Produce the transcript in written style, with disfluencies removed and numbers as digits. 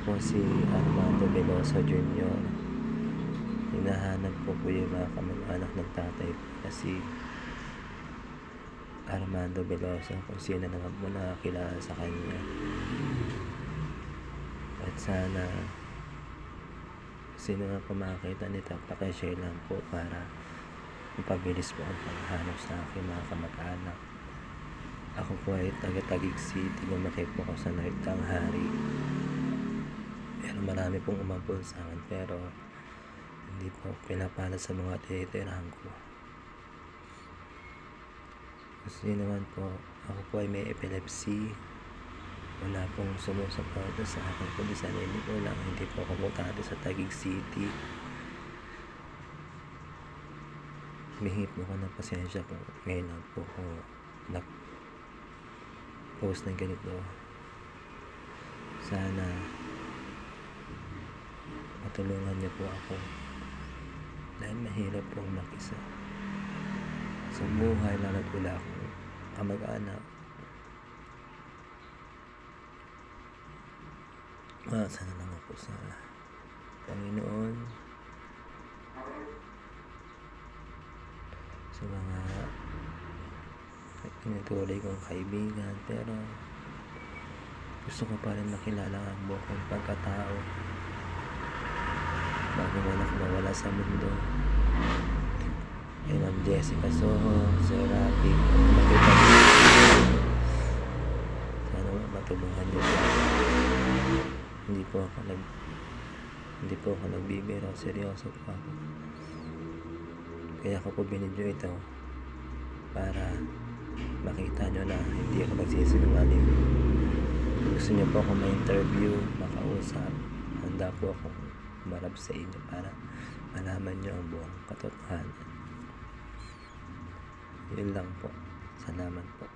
po si Armando Veloso Jr. Hinahanap po yung mga kamag-anak ng tatay ko na si Armando Veloso, kung sino naman po nakakilala sa kanya. At sana sino nga po makakita nito, pakishare lang po para mapabilis po ang paghahanap sa aking mga kamag-anak. Ako po ay taga-Taguig City, lumaki po ako sa North Tanghari. Pero marami pong umabol sa akin, pero hindi po pinapala sa mga tinitirahan ko. Kasi naman po, ako po ay may epilepsy. Wala pong sumusuporta sa akin, kundi sa sarili ko lang. Hindi po ako mutado sa Taguig City. Humingi po ako ng pasensya kung ngayon lang po ako nag-post ng ganito. Sana matulungan niyo po ako, dahil mahirap pong mag-isa sa buhay, lalo't wala akong kamag-anak. Sana lang ako sa Panginoon, sa mga tinutuloy kong kaibigan, pero gusto ko pa rin makilala ang buong pagkatao bago mawala sa mundo. Ma'am Jessica Soho, Sir Rafi, sana matulungan niyo po. Hindi po ako nagbibiro, seryoso po ako. Kaya ako po binidyo ito para makita nyo na hindi ako nagsisinungaling. Gusto niyo po ako ma-interview, makausap, handa po akong humarap sa inyo para malaman nyo ang buong katotohanan. Yun lang po. Salamat po.